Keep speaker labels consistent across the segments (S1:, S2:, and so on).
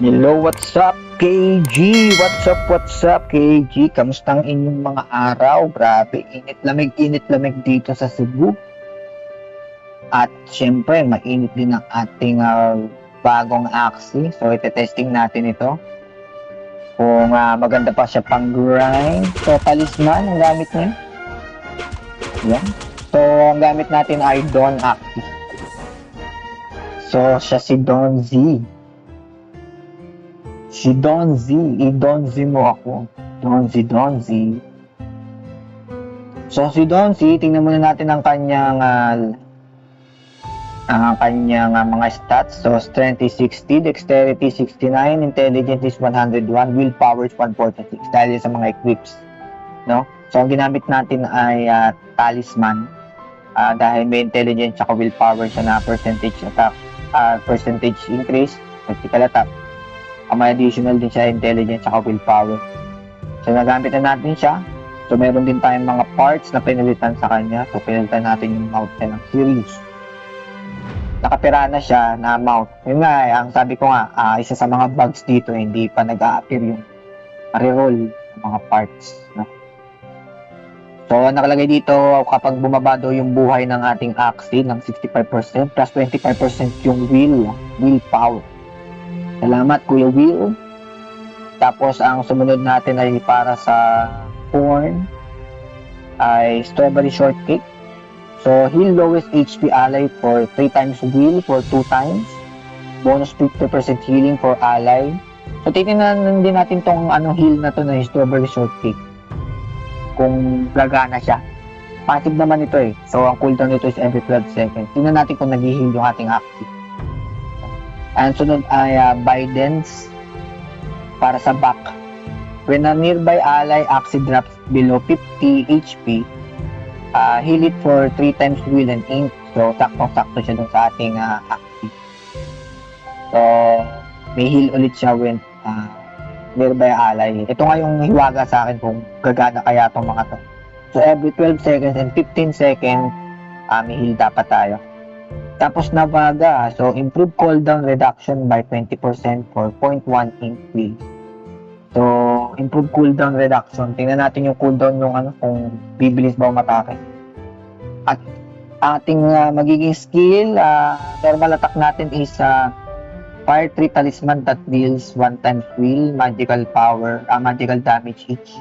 S1: Hello, what's up, KG? What's up, KG? Kamusta ang inyong mga araw? Grabe, init lamig dito sa Cebu. At syempre, mainit din ang ating bagong Axie. So, ite-testing natin ito. Kung maganda pa siya pang grind. So, talisman ang gamit niya. Yan. So, ang gamit natin ay Don Axie. So, siya si Don Z. Si Don Z, i-Don Z mo ako. Don Z. So si Don Z, tingnan muna natin ang kanyang mga stats. So strength is 60, dexterity 69, intelligence is 101, willpower is 146 dahil sa mga equips, no? So ang ginamit natin ay talisman dahil may intelligence at willpower siya na percentage attack, percentage increase, critical attack. May additional din siya intelligence at willpower. So nagamit na natin siya. So meron din tayong mga parts na pinalitan sa kanya. So pinalitan natin yung mount niya ng Sirius. Nakapira na siya na mount. Yun nga, ang sabi ko nga, isa sa mga bugs dito, hindi pa nag-a-appear yung reroll ng mga parts. No? So nakalagay dito, kapag bumaba daw yung buhay ng ating Axie ng 65% plus 25% yung willpower. Salamat, Kuya Will. Tapos, ang sumunod natin ay para sa corn ay strawberry shortcake. So, heal lowest HP ally for 3 times will for 2 times. Bonus 50% healing for ally. So, titingnan din natin tong heal na to na strawberry shortcake. Kung gagana siya. Passive naman ito eh. So, ang cooldown nito is every 12 seconds. Tingnan natin kung nag-heal yung ating active. Ang sunod ay Biden's para sa back. When a nearby ally Axie drops below 50 HP, heal it for 3 times will and ink. So, sakto-sakto siya dun sa ating Axie. So, may heal ulit siya when nearby ally. Ito nga yung hiwaga sa akin kung gagana kaya itong mga to. So, every 12 seconds and 15 seconds, may heal dapat tayo. Tapos Navaga, so improve cooldown reduction by 20% for 0.1 increase. So, improve cooldown reduction. Tingnan natin yung cooldown yung kung bibilis ba umatake. At ating magiging skill, normal attack natin is Fire 3 Talisman that deals 1 times will, magical power, magical damage each.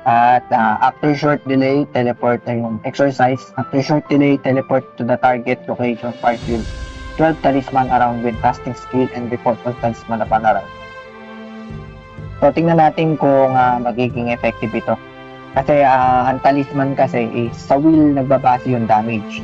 S1: At after short delay, teleport ay yung exercise. After short delay, teleport to the target location 5 will. 12 talisman around when casting skill and report on talisman upon around. So, tingnan natin kung magiging effective ito. Kasi ang talisman kasi is sa will nagbabase yung damage.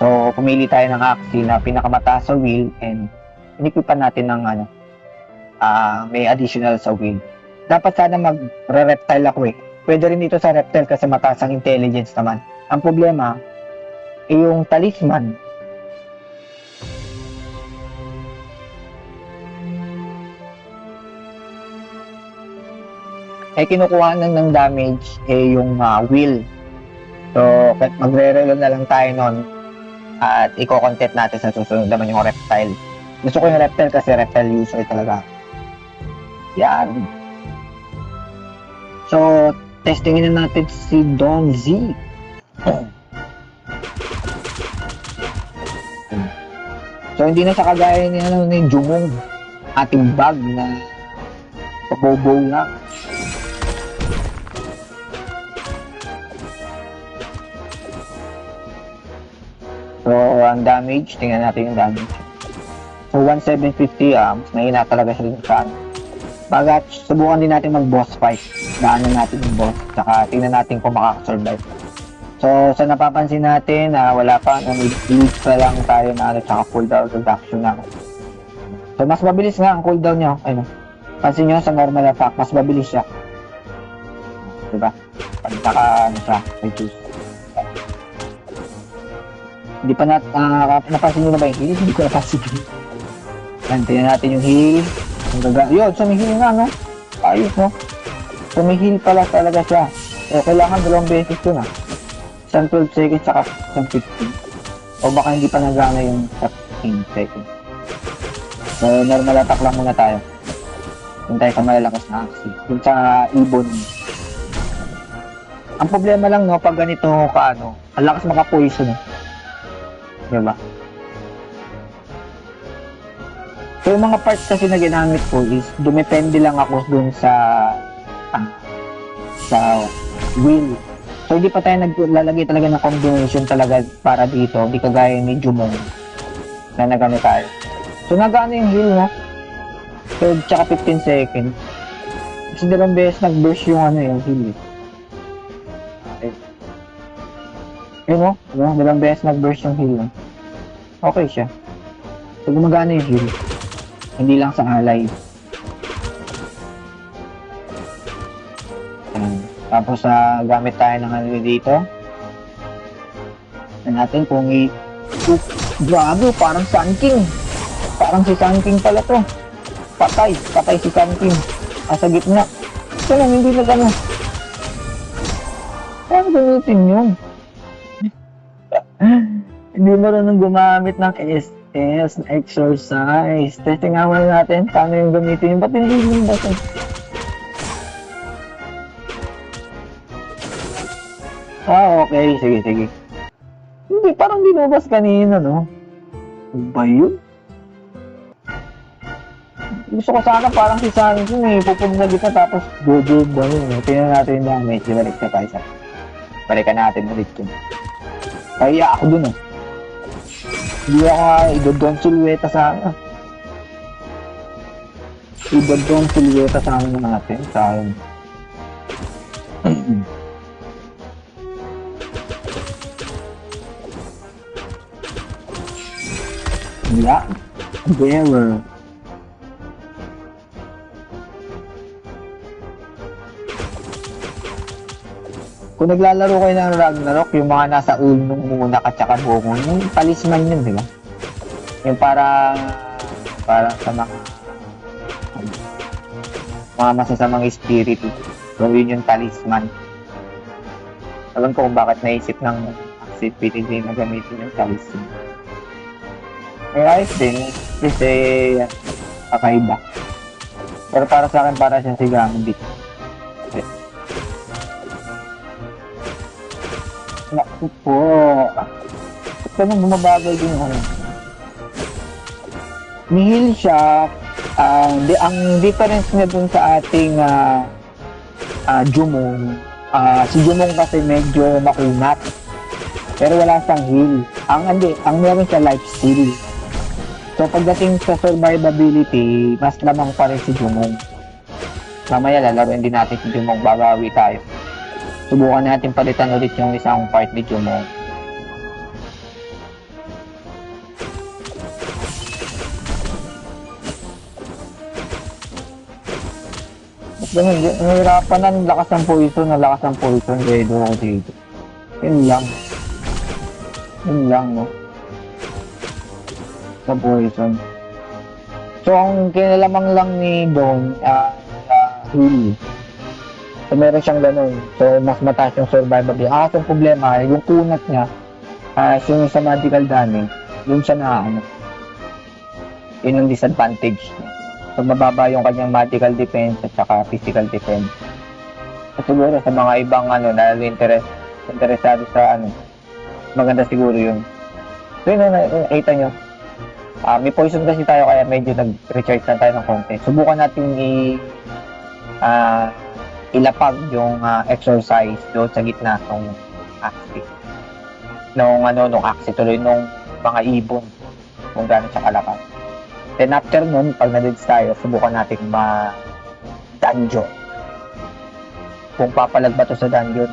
S1: So, pumili tayo ng Axie na pinakamataas sa will and iniquipan natin ng may additional sa will. Dapat sana mag-reptile ako eh. Pwede rin dito sa reptile kasi mataas ang intelligence naman. Ang problema, yung talisman. Kinukuha ng damage yung will. So, magre-reload na lang tayo nun at i-content natin sa susunod naman yung reptile. Gusto ko yung reptile kasi reptile user talaga. Yan. So, testingin na natin si Don Z. So, hindi na siya kagaya ni Jumong, ating bag na pabobow na. So, ang damage, tingnan natin yung damage. So, 1750, mas mahina talaga siya dun sa bagat, subukan din natin mag-boss fight. Daanan natin yung boss. Tsaka tingnan natin kung makakasurvive. So, sa napapansin natin, wala pa. Lead pa lang tayo na tsaka cooldown reduction na. So, mas mabilis nga ang cooldown niya. Ayun. Pansin nyo sa normal attack, mas mabilis siya. Diba? Pag siya, reduce. Hindi pa napansin nyo na ba yung heal? Hindi ko napansin. Yan, tingnan natin yung heal. Yun, sumihil nga, no? Ayos, no? Sumihil pala talaga siya. So, kailangan 2 beses yun, Isang 12 seconds, saka isang 15. O baka hindi pa nagana yung 15 seconds. So, normal attack lang muna tayo. Doon tayo sa malalakas na axis. Doon sa ibon. Ang problema lang, no, pag ganito ka, ano, ang lakas maka-poison. Diba? So, yung mga parts kasi na ginamit ko is, dumepende lang ako dun sa wheel. So, hindi pa tayo naglalagay talaga ng combination talaga para dito. Hindi kagaya ni Jumong na nagano tayo. So, nagano yung heal, no? So, tsaka 15 seconds. Kasi dalawang beses nag-burst yung ano yung heal. Okay. Yun, no? Dalawang beses nag-burst yung heal. No? Okay siya. So, gumagana yung heal. Hindi lang sa alay. Tapos gamit tayo ng ano dito. Natin kung grabe, parang Sun King. Parang si Sun King pala to. Patay si Sun King. Sa gitna. Ito lang, hindi na gano'n. Paano gamitin yun? Hindi marunong gumamit ng SS na exercise. Testing nga muna natin paano yung gamitin yun. Ba't hindi yung button? Okay. Sige. Hindi, parang dinubas kanina, no? Ano ba yun? Gusto ko sana parang si Sankin pupunta na kita tapos go ba yun. Tingnan natin yung damage. Balik na tayo sa. Balikan natin ulit yun. Kaya ako dun, Hindi ako idodon silweta sana. Idodon silweta sana natin. Sayang. Yeah. Bearer. Kung naglalaro kayo ng Ragnarok, yung mga nasa ulnong muna at saka buko, yung talisman yun, di ba? Yung parang sa mga masasamang spirit, gawin yung talisman. Alam ko kung bakit naisip ng activity na gamitin yung talisman. Ayos din, kasi kakaiba. Pero para sa akin, para siya si Gambit. Naku po. Ito nang bumabagal din ako. Nihil siya. Ang difference niya dun sa ating Jumong. Si Jumong kasi medyo makunat. Pero wala siyang heal. Ang meron siya life steal. So pagdating sa survivability, mas lamang pa rin si Jumong. Mamaya lalaroin din natin si Jumong, babawi tayo. Subukan natin palitan ulit yung isang part ni Jumong. Ganun, nahirapan na lakas ng poison, redo ako dito. Yun lang, no? Sa poison. So, ang kinalamang lang ni Don, heal. So, meron siyang ganun. So, mas mataas yung survivability. Ang problema, yung kunat niya, yung sa magical damage, yun siya yun ang disadvantage niya. So, mababa yung kanyang magical defense at saka physical defense. So, siguro sa mga ibang na interesado sa maganda siguro yun. So, yun nakita nyo. May poison kasi tayo kaya medyo nag-recharge na tayo ng konti. Subukan natin ilapag yung exercise doon sa gitna ng axis. Nung axis tuloy nung mga ibon kung gano'n siya kalakas. Then after nun, pag na-deads tayo, subukan natin ma-dungeon. Kung papalag ba to sa dungeon,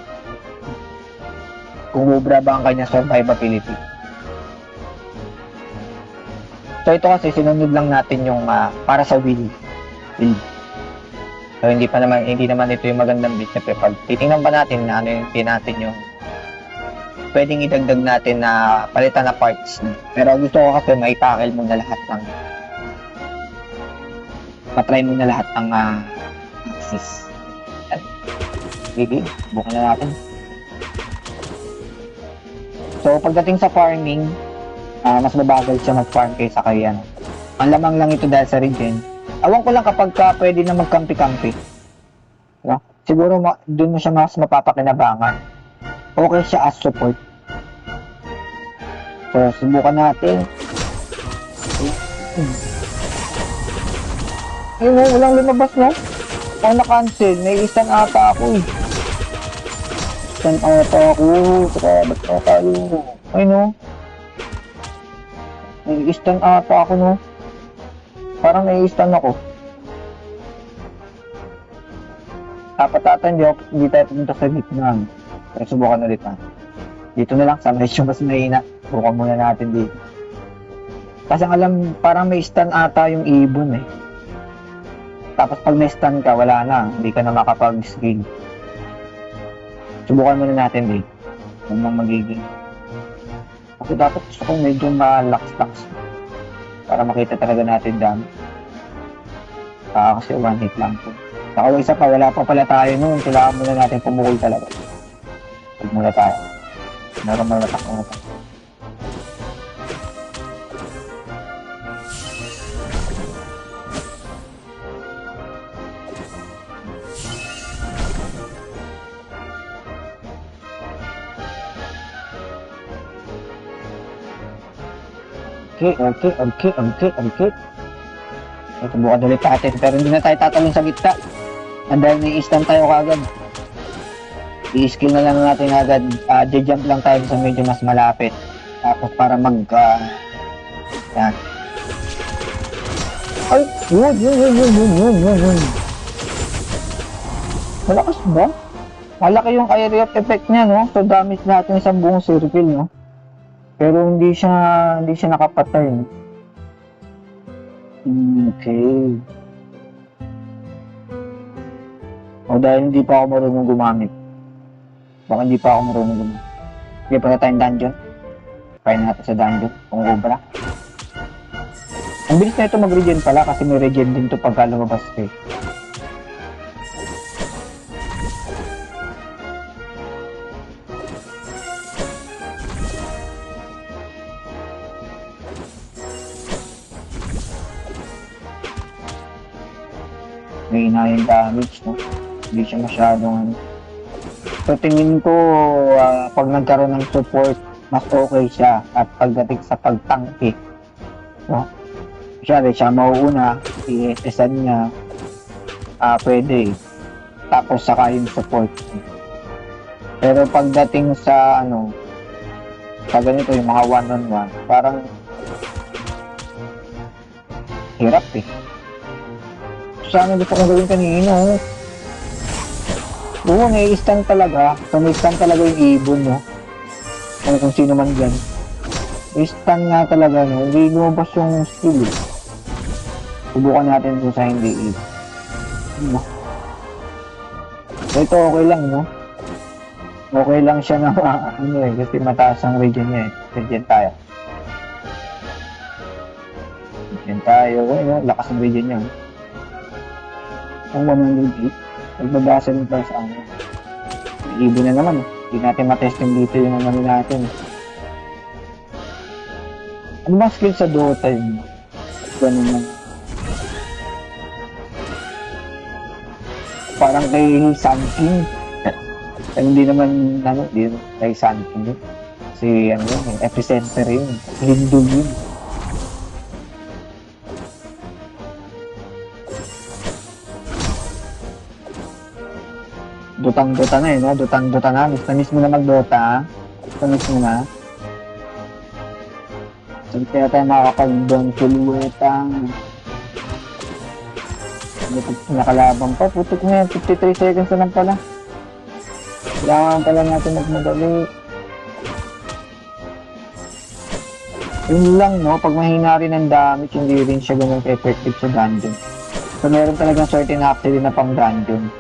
S1: kung mubra ba ang kanya survivability. So ito kasi sinunod lang natin yung para sa build. So hindi naman ito yung magandang build. Siyempre pag titingnan pa natin na yung natin yung pwedeng idagdag natin na palitan na parts. Pero gusto ko kasi maitackle mo na lahat ng patry mo na lahat ng axis. Sige, bukan na natin. So pagdating sa farming, mas mabagal siya mag-farm kaysa kay Ang lamang lang ito dahil sa regen. Awan ko lang kapag pwede na magkampi-kampi. No? Siguro doon mo siya mas mapapakinabangan. Okay siya as support. So, subukan natin. Ayun mo, walang lumabas no? Ang na-cancel, may isang ata ako eh. Isang ata ako. Saka, ba't na tayo? Ayun no? May isang ata ako no? Parang may isang ako. Apat ata, hindi tayo pumunta sa gitna. Pero subukan ulit ha. Dito na lang, sa medyo mas mahina. Subukan muna natin dito. Kasi alam, parang may stun ata yung ibon eh. Tapos pag may stun ka, wala na. Hindi ka na makapag-skill. Subukan muna natin dito. Ano nang magiging. Kasi dapat gusto ko medyo malax-lax. Para makita talaga natin dami. Kasi one hit lang po. Saka isa pa, wala pa pala tayo noon. Kailangan muna natin pumukul talaga. Huwag muna tayo. Normal na takbo na tayo. Okay. Subukan ulit natin, pero hindi na tayo tatalon sa gitna. Dahil may stun tayo kagad. I-skill na lang natin agad. Jump lang tayo sa medyo mas malapit. Tapos para yan. Ay, yun. Malakas ba? Malaki yung area of effect niya, no? So, damage natin sa buong circle, no? Pero hindi siya nakapatay. Okay. O dahil hindi pa ako marunong gumamit. Baka hindi pa ako marunong gumamit. Hindi pa na tayong dungeon. Kaya natin sa dungeon. Kung ubra. Ang bilis na ito mag-regen pala kasi may regen din to pagka lumabas ka eh. May inayang damage, no? Hindi siya masyadong So tingin ko pag nagkaroon ng support mas okay siya at pagdating sa pagtangke, no? Siya mauuna, i-esan niya pwede tapos saka yung support. Pero pagdating sa sa ganito yung mga one-on-one parang hirap eh. Sana gusto kong gawin kanina. Oo, nai-stun talaga. So, may stun talaga yung ibon, no? Kung sino man dyan. I-stun nga talaga, no? Hindi lumabas yung skill, eh. Subukan natin kung sa hindi, eh. So, ito okay lang, no? Okay lang siya na, kasi mataas ang regen niya, eh. Regen tayo. Lakas ng regen niya, ang 108 nagbabasa rin tayo sa amin. Ibon na naman, hindi natin matesting dito yung natin. Ano ba skill sa Dota yun? Ganun lang. Parang kay Sun King. Hindi naman, kay Sun King. Kasi, yung epicenter yun. Lindol yun. Dutang-duta na no? Dutang-duta na. Miss mo na mag-Dota. Miss mo na. So, kaya tayo makakapag-down siluetang. Nakalabang pa. Putik na yan. 53 seconds na lang pala. Kailangan pala natin magmadali. Yun lang, no? Pag mahina rin ang damage, hindi rin siya ganun effective sa dungeon. So, meron talagang certain activity na pang dungeon.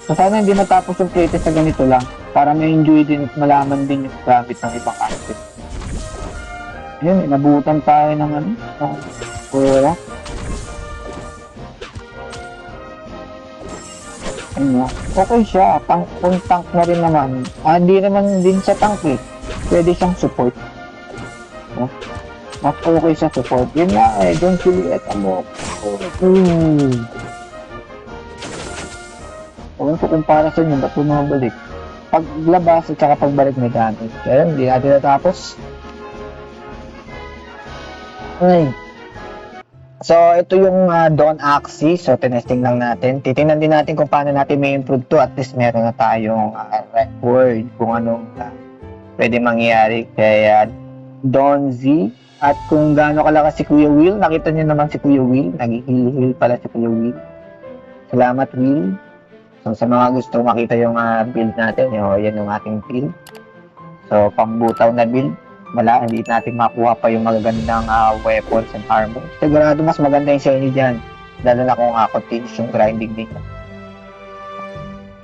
S1: So sana hindi matapos yung playtest sa ganito lang para ma-enjoy din at malaman din yung gamit ng ibang asset. Ayun, inabutan tayo ng pura. Ayun, okay siya, tank na rin naman. Hindi naman din siya tank eh. Pwede siyang support. mas okay sa support. Yun nga eh, Don Julieta mo. Huwag ko kumpara sa inyo, ba't bumabalik? Paglabas at saka pagbalik may gamit. Kaya hindi natin natapos. Ay. So, ito yung Dawn Axis. So, tinesting lang natin. Titingnan din natin kung paano natin may improve to. At least meron na tayong record kung anong pwede mangyari. Kaya, Dawn Z. At kung gaano kalakas si Kuya Will, nakita niyo naman si Kuya Will. Nag-heal pala si Kuya Will. Salamat, Will. So, sa mga gusto makita yung build natin, yan yung ating build. So, pambutaw na build. Wala, hindi natin makuha pa yung magagandang weapons and armor. Sigurado mas maganda yung sa inyo dyan. Lalo na kung continuous yung grinding nito.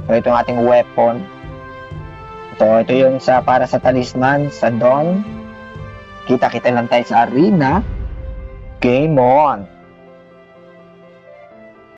S1: So, ito yung ating weapon. So, ito yung para sa talisman, sa Dawn. Kita-kita lang tayo sa arena. Game on!